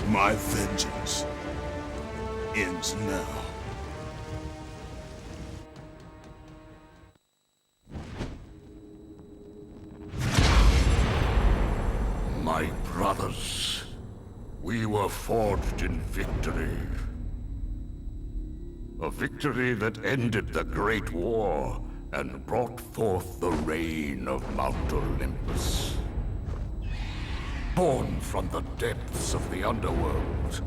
My vengeance ends now. My brothers, we were forged in victory. A victory that ended the Great War and brought forth the reign of Mount Olympus. Born from the depths of the underworld,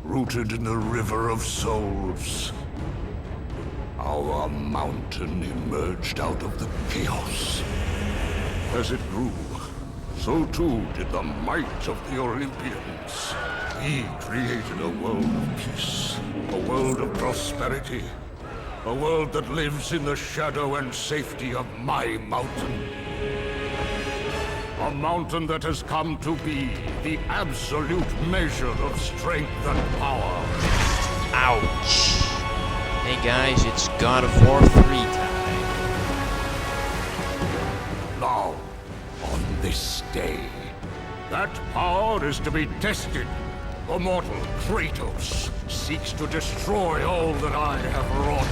rooted in the River of Souls, our mountain emerged out of the chaos. As it grew, so too did the might of the Olympians. He created a world of peace, a world of prosperity, a world that lives in the shadow and safety of my mountain. A mountain that has come to be the absolute measure of strength and power. Ouch. Hey guys, it's God of War 3 time. Now, on this day, that power is to be tested. The mortal Kratos seeks to destroy all that I have wrought.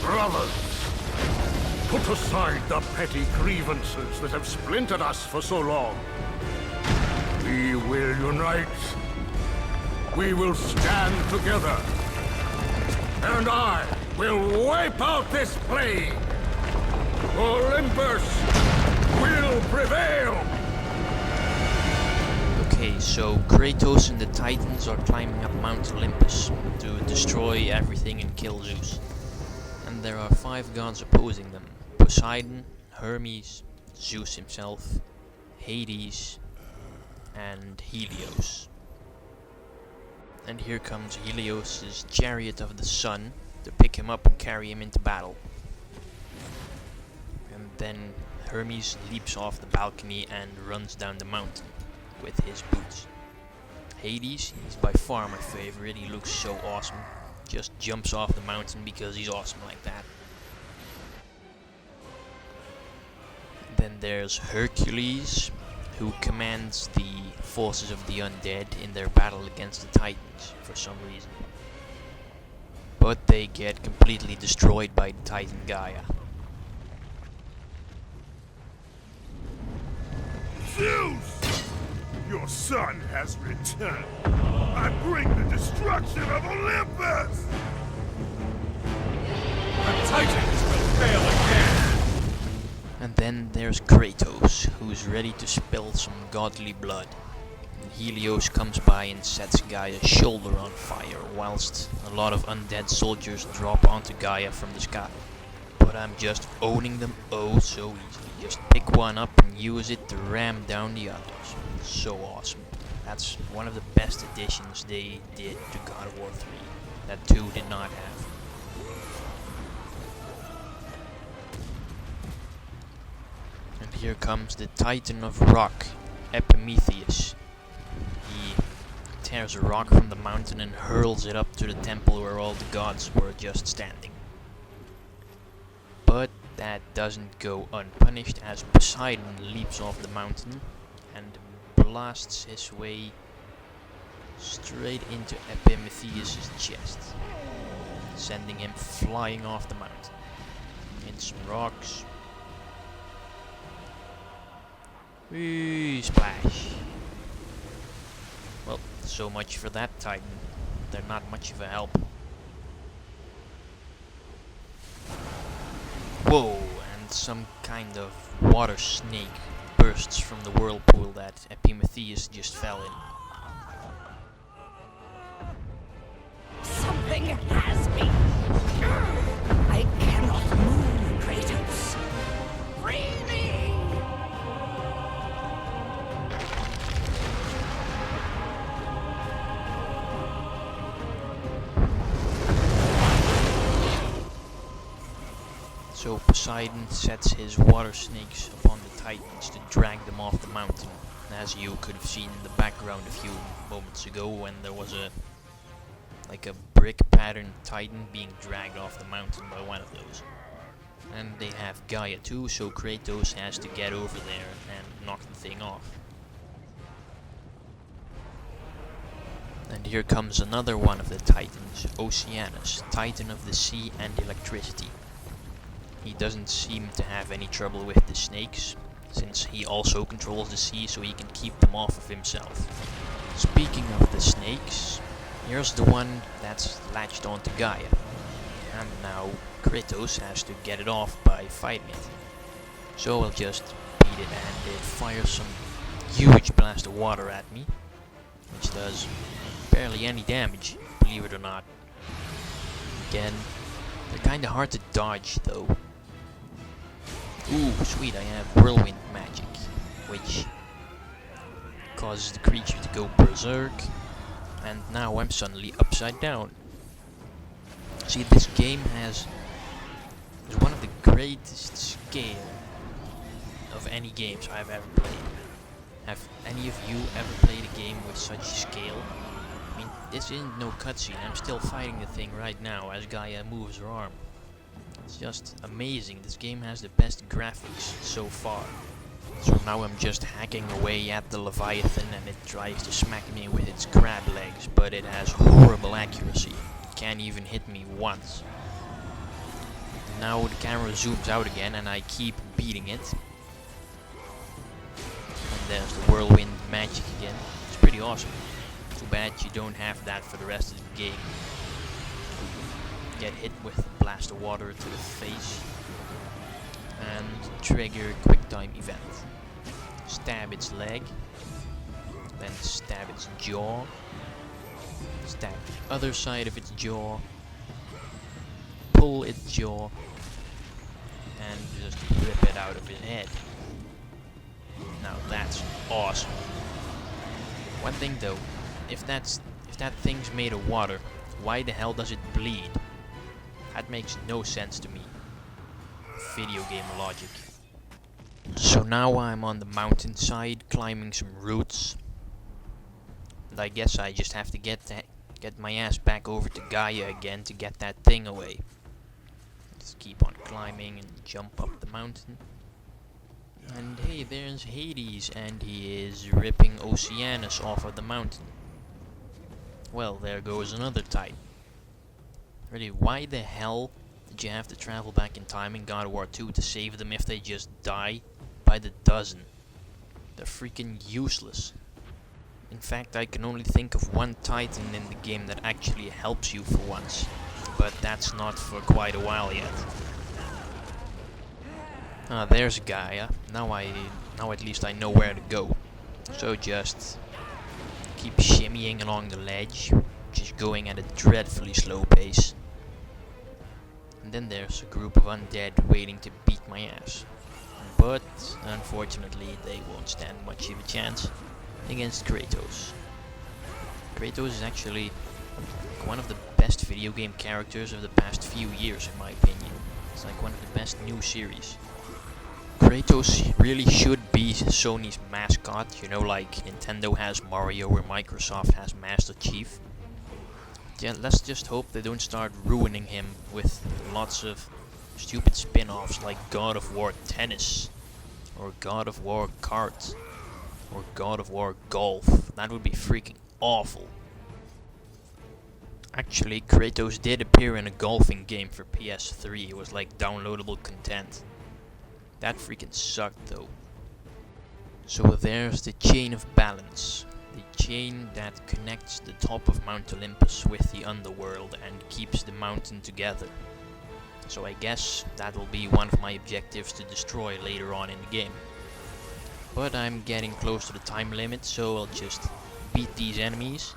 Brothers, put aside the petty grievances that have splintered us for so long. We will unite. We will stand together. And I will wipe out this plague. Olympus will prevail! Okay, so Kratos and the Titans are climbing up Mount Olympus to destroy everything and kill Zeus. And there are 5 gods opposing them: Poseidon, Hermes, Zeus himself, Hades, and Helios. And here comes Helios' chariot of the sun to pick him up and carry him into battle. And then Hermes leaps off the balcony and runs down the mountain with his boots. Hades, he's by far my favorite, he looks so awesome. Just jumps off the mountain because he's awesome like that. Then there's Hercules, who commands the forces of the undead in their battle against the Titans for some reason. But they get completely destroyed by the Titan Gaia. Zeus! Your son has returned. I bring the destruction of Olympus! The Titans will fail again! And then there's Kratos, who's ready to spill some godly blood. And Helios comes by and sets Gaia's shoulder on fire, whilst a lot of undead soldiers drop onto Gaia from the sky. But I'm just owning them oh so easily. Just pick one up and use it to ram down the others. So awesome. That's one of the best additions they did to God of War 3 that 2 did not have. And here comes the Titan of Rock, Epimetheus. He tears a rock from the mountain and hurls it up to the temple where all the gods were just standing. But that doesn't go unpunished, as Poseidon leaps off the mountain and blasts his way straight into Epimetheus' chest, sending him flying off the mountain. In some rocks. Whee, splash. Well, so much for that Titan. They're not much of a help. Whoa, and some kind of water snake bursts from the whirlpool that Epimetheus just fell in. Something has me. I cannot move, Kratos. Free me! So Poseidon sets his water snakes upon the Titans to drag them off the mountain. As you could have seen in the background a few moments ago, when there was a brick pattern Titan being dragged off the mountain by one of those. And they have Gaia too, so Kratos has to get over there and knock the thing off. And here comes another one of the titans, Oceanus, titan of the sea and electricity. He doesn't seem to have any trouble with the snakes, since he also controls the sea, so he can keep them off of himself. Speaking of the snakes, here's the one that's latched onto Gaia. And now Kratos has to get it off by fighting it. So I'll just beat it, and it fires some huge blast of water at me, which does barely any damage, believe it or not. Again, they're kinda hard to dodge though. Ooh, sweet, I have whirlwind magic, which causes the creature to go berserk, and now I'm suddenly upside down. See, this game is one of the greatest scale of any games I've ever played. Have any of you ever played a game with such scale? I mean, this isn't no cutscene, I'm still fighting the thing right now as Gaia moves her arm. It's just amazing, this game has the best graphics so far. So now I'm just hacking away at the Leviathan and it tries to smack me with its crab legs, but it has horrible accuracy. It can't even hit me once. Now the camera zooms out again and I keep beating it. And there's the whirlwind magic again. It's pretty awesome. Too bad you don't have that for the rest of the game. Get hit with a blast of water to the face. And trigger quick time event. Stab its leg. Then stab its jaw. Stab the other side of its jaw. Pull its jaw. And just rip it out of his head. Now that's awesome. One thing though, if that thing's made of water, why the hell does it bleed? That makes no sense to me. Video game logic. So now I'm on the mountainside climbing some roots. And I guess I just have to get my ass back over to Gaia again to get that thing away. Just keep on climbing and jump up the mountain. And hey, there's Hades, and he is ripping Oceanus off of the mountain. Well, there goes another Titan. Really, why the hell did you have to travel back in time in God of War 2 to save them if they just die by the dozen? They're freaking useless. In fact, I can only think of one Titan in the game that actually helps you for once. But that's not for quite a while yet. Ah, there's Gaia. Now at least I know where to go. So just keep shimmying along the ledge, just going at a dreadfully slow pace. And then there's a group of undead waiting to beat my ass. But unfortunately they won't stand much of a chance against Kratos. Kratos is actually one of the best video game characters of the past few years in my opinion. It's like one of the best new series. Kratos really should be Sony's mascot, you know, like Nintendo has Mario or Microsoft has Master Chief. Yeah, let's just hope they don't start ruining him with lots of stupid spin-offs like God of War Tennis, or God of War Kart, or God of War Golf. That would be freaking awful. Actually, Kratos did appear in a golfing game for PS3. It was like downloadable content. That freaking sucked though. So there's the chain of balance. The chain that connects the top of Mount Olympus with the underworld and keeps the mountain together. So I guess that'll be one of my objectives to destroy later on in the game. But I'm getting close to the time limit, so I'll just beat these enemies.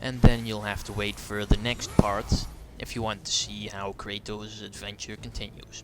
And then you'll have to wait for the next part if you want to see how Kratos' adventure continues.